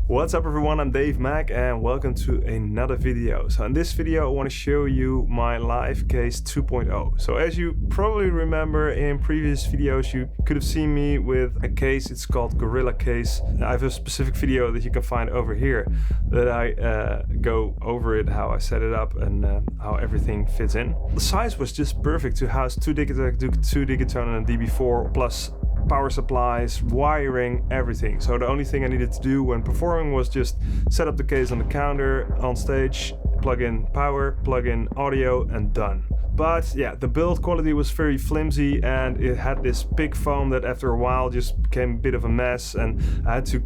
What's up everyone, I'm Mech and welcome to another video. So in this video I want to show you my live case 2.0. So as you probably remember in previous videos you could have seen me with a case, it's called Gorilla Case. I have a specific video that you can find over here that I go over it, how I set it up and how everything fits in. The size was just perfect to house 2 Digiton and a DB4 plus power supplies, wiring, everything. So the only thing I needed to do when performing was just set up the case on the counter, on stage, plug in power, plug in audio, and done. But yeah, the build quality was very flimsy and it had this big foam that after a while just became a bit of a mess, and I had to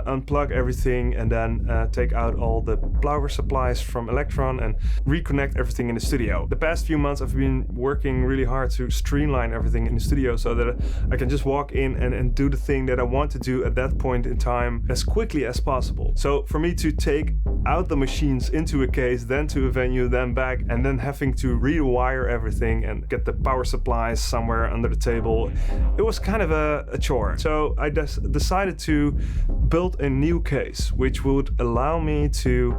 unplug everything and then take out all the power supplies from Electron and reconnect everything in the studio. The past few months I've been working really hard to streamline everything in the studio so that I can just walk in and do the thing that I want to do at that point in time as quickly as possible. So for me to take out the machines into a case, then to a venue, then back, and then having to rewire everything and get the power supplies somewhere under the table, it was kind of a chore. So I decided to build a new case which would allow me to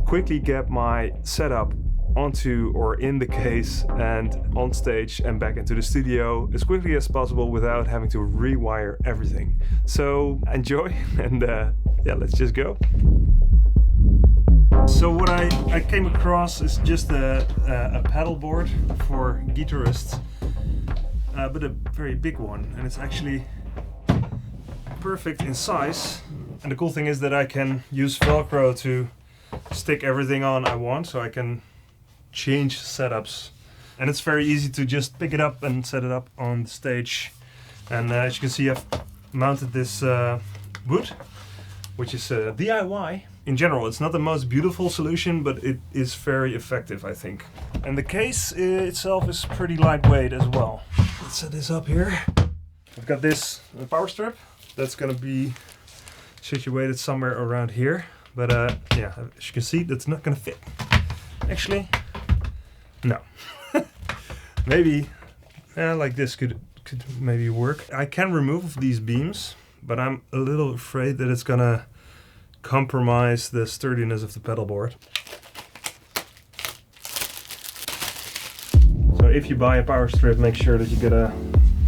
quickly get my setup onto or in the case and on stage and back into the studio as quickly as possible without having to rewire everything. So enjoy and yeah, let's just go. So what I came across is just a pedal board for guitarists, but a very big one, and it's actually perfect in size. And the cool thing is that I can use Velcro to stick everything on I want, so I can change setups. And it's very easy to just pick it up and set it up on the stage. And as you can see, I've mounted this wood, which is a DIY. In general, it's not the most beautiful solution, but it is very effective, I think. And the case itself is pretty lightweight as well. Let's set this up here. I've got this power strip that's gonna be situated somewhere around here, but yeah, as you can see, that's not gonna fit. Actually, no. Maybe like this could maybe work. I can remove these beams, but I'm a little afraid that it's gonna compromise the sturdiness of the pedal board. So if you buy a power strip, make sure that you get a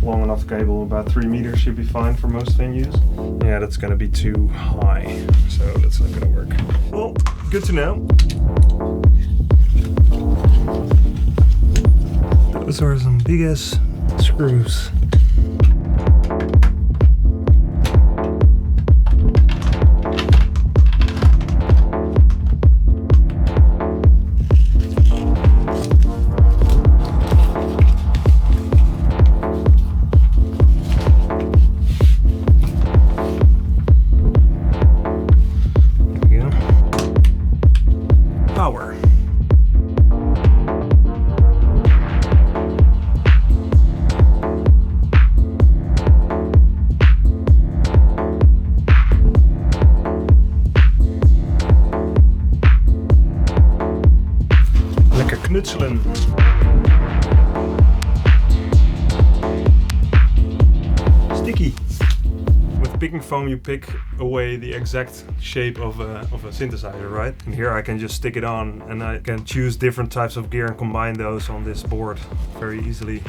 long enough cable. About 3 meters should be fine for most venues. Yeah, that's gonna be too high, so that's not gonna work. Well, good to know. Those are some big ass screws. Power. Lekker knutselen. Sticky. With picking foam you pick away the exact shape of a synthesizer, right? And here I can just stick it on and I can choose different types of gear and combine those on this board very easily.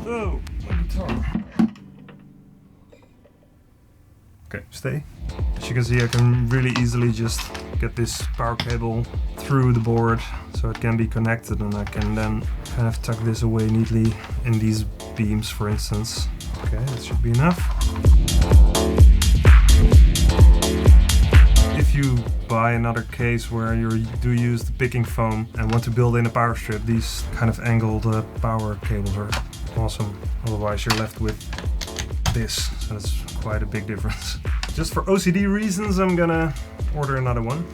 Oh, my guitar. Okay, stay. As you can see, I can really easily just get this power cable through the board so it can be connected, and I can then kind of tuck this away neatly in these beams, for instance. Okay, that should be enough. If you buy another case where you do use the picking foam and want to build in a power strip, these kind of angled power cables are awesome. Otherwise you're left with this, so that's quite a big difference. Just for OCD reasons I'm gonna order another one.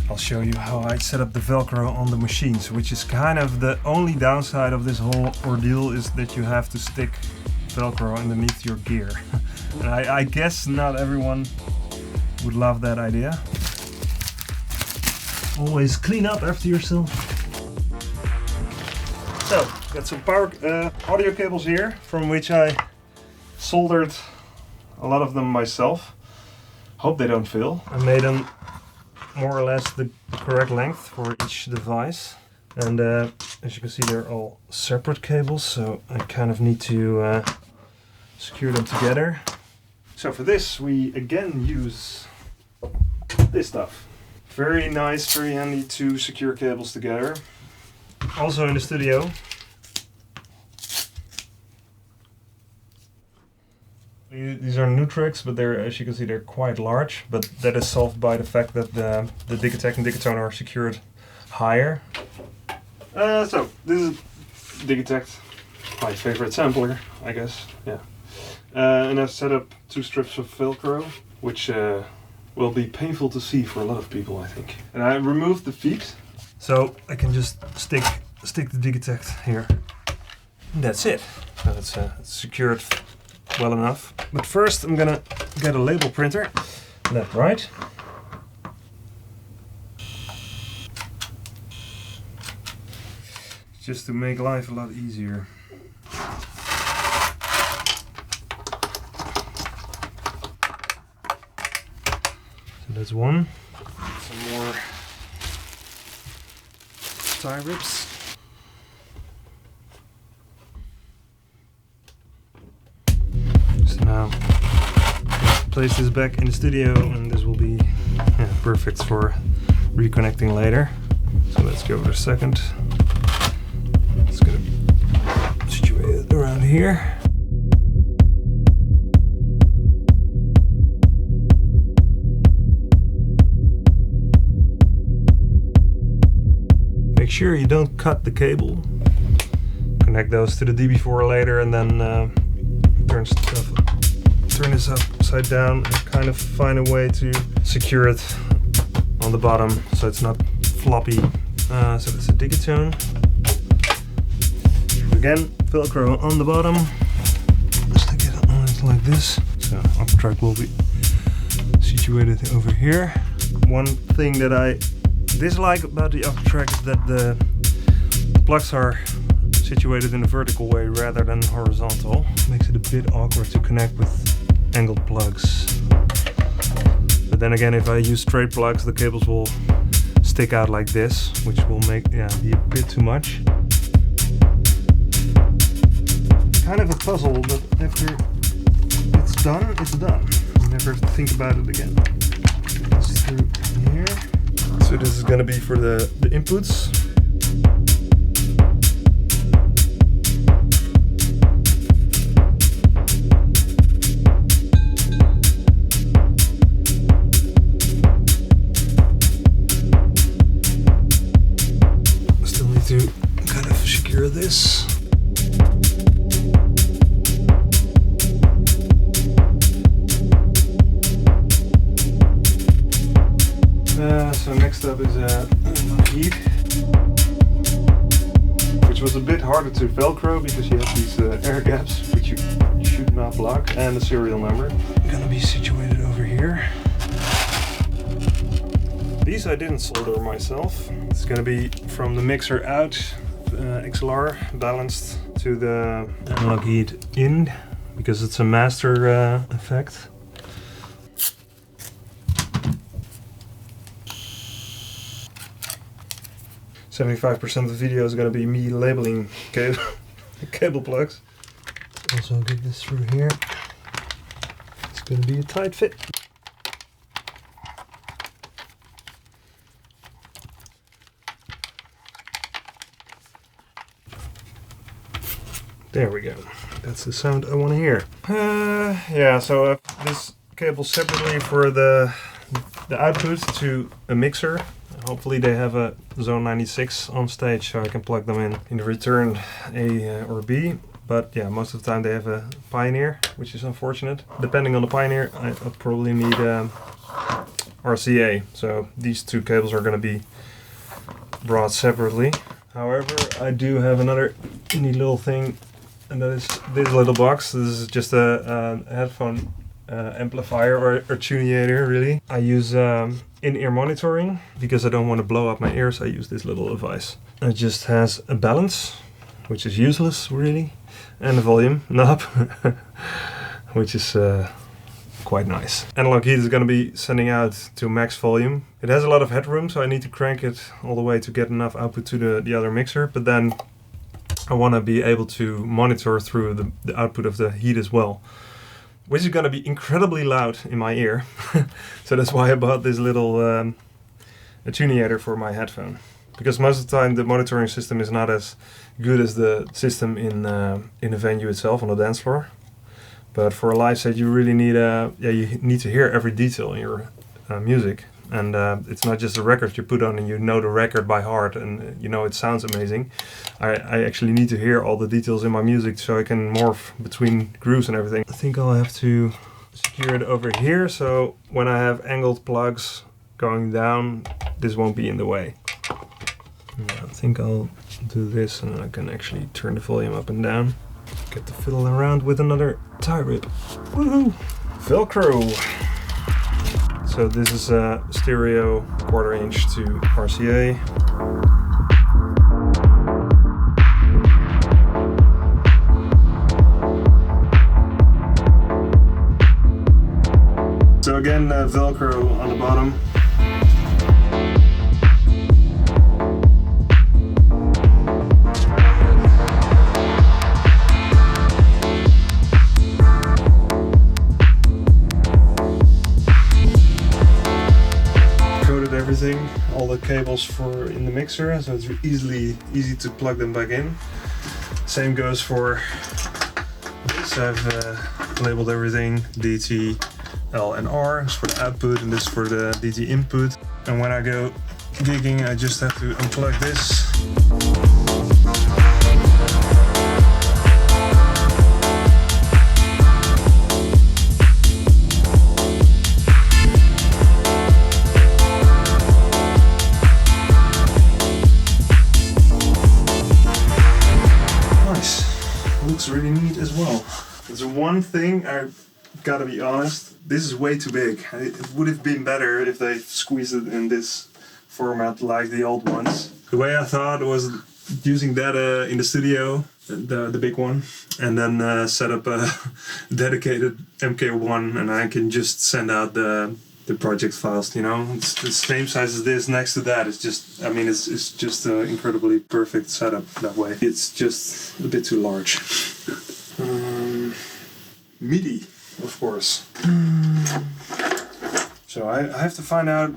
I'll show you how I set up the Velcro on the machines, which is kind of the only downside of this whole ordeal, is that you have to stick Velcro underneath your gear. And I guess not everyone would love that idea. Always clean up after yourself. So, got some power audio cables here, from which I soldered a lot of them myself. Hope they don't fail. I made them more or less the correct length for each device. And as you can see, they're all separate cables, so I kind of need to secure them together. So for this, we again use this stuff. Very nice, very handy to secure cables together. Also in the studio. These are Nutrix, but they're, as you can see, they're quite large. But that is solved by the fact that the Digitech and Digitone are secured higher. So this is Digitech, my favorite sampler, I guess. Yeah. And I've set up 2 strips of Velcro, which will be painful to see for a lot of people, I think. And I removed the feet, so I can just stick the Digitech here. And that's it. So it's secured well enough. But first I'm gonna get a label printer, left, right. Just to make life a lot easier. So that's one. Some more tie rips. So now place this back in the studio, and this will be perfect for reconnecting later. So let's give it a second. It's gonna be situated around here. Make sure you don't cut the cable. Connect those to the DB4 later, and then turn this upside down and kind of find a way to secure it on the bottom so it's not floppy. So that's a Digitone. Again, Velcro on the bottom. Stick it on it like this. So Octrack will be situated over here. One thing that I dislike about the Octrack is that the plugs are situated in a vertical way rather than horizontal. Makes it a bit awkward to connect with angled plugs. But then again, if I use straight plugs, the cables will stick out like this, which will make be a bit too much. Kind of a puzzle, but after it's done, it's done. You never think about it again. This through here. So this is going to be for the inputs. Still need to kind of secure this. So next up is heat, which was a bit harder to Velcro because you have these air gaps which you should not block, and the serial number. Gonna be situated over here. These I didn't solder myself. It's gonna be from the mixer out, XLR balanced to the analog heat in, because it's a master effect. .75% of the video is going to be me labeling cable plugs. Also get this through here. It's going to be a tight fit. There we go. That's the sound I want to hear. Yeah, so I have this cable separately for the output to a mixer. Hopefully they have a Zone 96 on stage, so I can plug them in the return A or B. But yeah, most of the time they have a Pioneer, which is unfortunate. Depending on the Pioneer, I'll probably need RCA. So these two cables are going to be brought separately. However, I do have another neat little thing, and that is this little box. This is just a headphone amplifier or tunator, really. I use in-ear monitoring because I don't want to blow up my ears. I use this little device. It just has a balance, which is useless really, and a volume knob, which is quite nice. Analog heat is going to be sending out to max volume. It has a lot of headroom, so I need to crank it all the way to get enough output to the other mixer, but then I want to be able to monitor through the output of the heat as well, which is going to be incredibly loud in my ear. So that's why I bought this little attenuator for my headphone. Because most of the time the monitoring system is not as good as the system in the venue itself on the dance floor. But for a live set, you really need you need to hear every detail in your music. And it's not just a record you put on and you know the record by heart and you know it sounds amazing. I actually need to hear all the details in my music so I can morph between grooves and everything. I think I'll have to secure it over here so when I have angled plugs going down, this won't be in the way. Yeah, I think I'll do this and I can actually turn the volume up and down. Get to fiddle around with another tie rip. Woohoo! Velcro! So this is a stereo 1/4 inch to RCA. So again, Velcro on the bottom. Everything, all the cables for in the mixer, so it's easy to plug them back in. Same goes for this. I've labeled everything DT, L and R is for the output and this for the DT input. And when I go gigging, I just have to unplug this. Looks really neat as well. There's one thing I gotta be honest, this is way too big. It would have been better if they squeezed it in this format like the old ones. The way I thought was using that in the studio, the big one, and then set up a dedicated MK1 and I can just send out the project files, you know. It's the same size as this next to that. It's just, I mean, it's just an incredibly perfect setup that way. It's just a bit too large. MIDI, of course. So I have to find out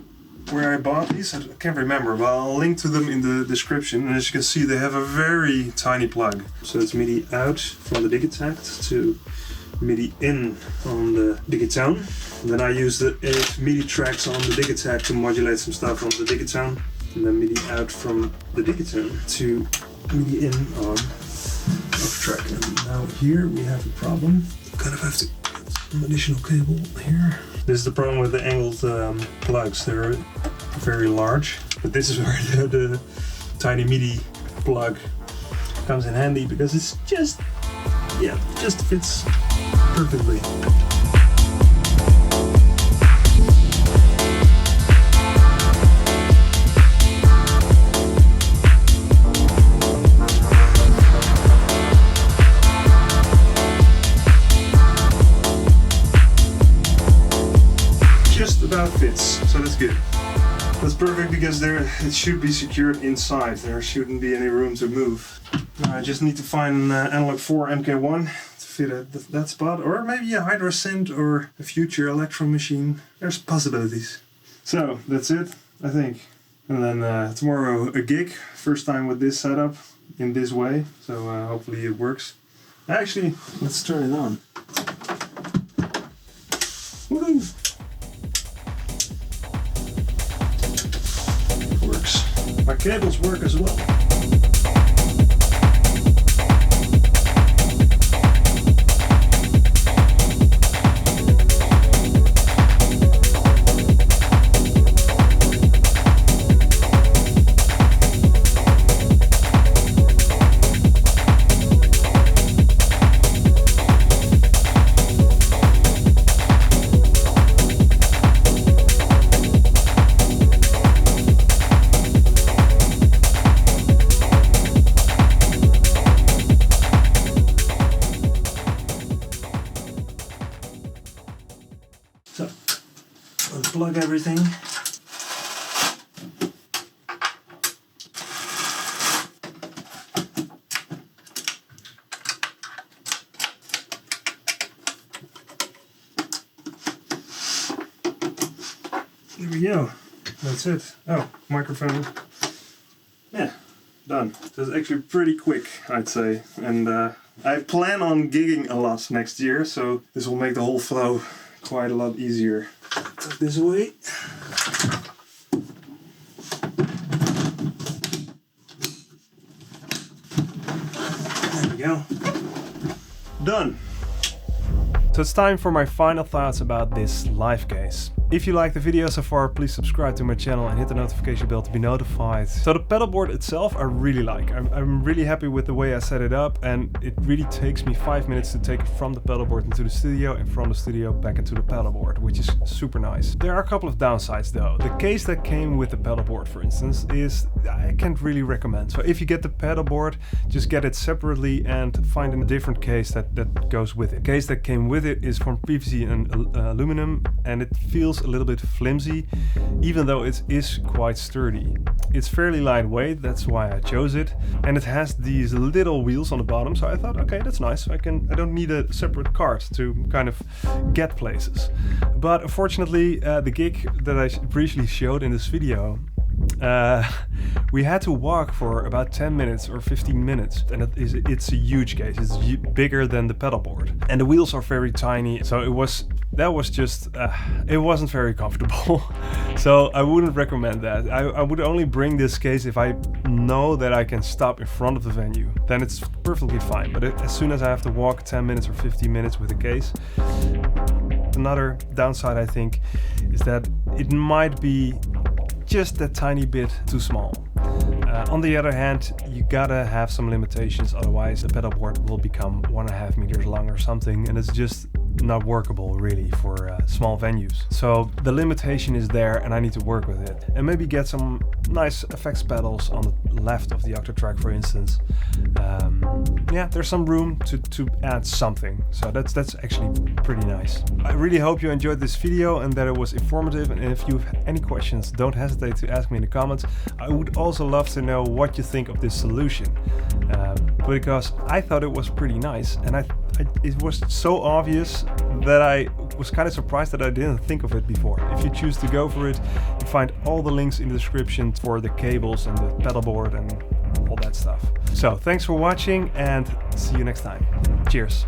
where I bought these. I can't remember, but I'll link to them in the description. And as you can see, they have a very tiny plug. So it's MIDI out from the Digitact to MIDI in on the Digitone. And then I use the 8 MIDI tracks on the Digitact to modulate some stuff on the Digitone. And then MIDI out from the Digitone to MIDI in on Octrack. And now here we have a problem. Kind of have to get some additional cable here. This is the problem with the angled plugs. They're very large. But this is where the tiny MIDI plug comes in handy because it's just fits perfectly. Just about fits, so that's good. That's perfect because it should be secured inside. There shouldn't be any room to move. I just need to find an Analog 4 MK1 to fit at that spot, or maybe a Hydra Synth or a future Electro machine. There's possibilities. So that's it, I think. And then tomorrow a gig, first time with this setup in this way. So hopefully it works. Actually, let's turn it on. Woohoo! Works. My cables work as well. everything. There we go. That's it. Oh, microphone. Yeah, done. That's actually pretty quick, I'd say. And I plan on gigging a lot next year, so this will make the whole flow quite a lot easier. Put this away. There we go. Done. So it's time for my final thoughts about this live case. If you like the video so far, please subscribe to my channel and hit the notification bell to be notified. So the pedal board itself I really like. I'm really happy with the way I set it up, and it really takes me 5 minutes to take it from the pedal board into the studio and from the studio back into the pedal board, which is super nice. There are a couple of downsides though. The case that came with the pedal board, for instance, is I can't really recommend. So if you get the pedal board, just get it separately and find a different case that goes with it. The case that came with it is from PVC and aluminum, and it feels a little bit flimsy, even though it is quite sturdy. It's fairly lightweight, that's why I chose it, and it has these little wheels on the bottom, so I thought, okay, that's nice. I don't need a separate cart to kind of get places. But unfortunately, the gig that I briefly showed in this video, we had to walk for about 10 minutes or 15 minutes, and it's a huge case. It's bigger than the pedal board, and the wheels are very tiny, so it wasn't very comfortable. So I wouldn't recommend that. I would only bring this case if I know that I can stop in front of the venue. Then it's perfectly fine. But as soon as I have to walk 10 minutes or 15 minutes with a case. Another downside, I think, is that it might be just that tiny bit too small. On the other hand, you gotta have some limitations, otherwise the pedal board will become 1.5 meters long or something, and it's just not workable really for small venues. So the limitation is there, and I need to work with it. And maybe get some nice effects pedals on the left of the Octatrack, for instance. Yeah, there's some room to add something. So that's actually pretty nice. I really hope you enjoyed this video and that it was informative. And if you have any questions, don't hesitate to ask me in the comments. I would also love to know what you think of this solution, because I thought it was pretty nice, and it was so obvious that I was kind of surprised that I didn't think of it before. If you choose to go for it, you find all the links in the description for the cables and the pedal board and all that stuff. So thanks for watching, and see you next time. Cheers.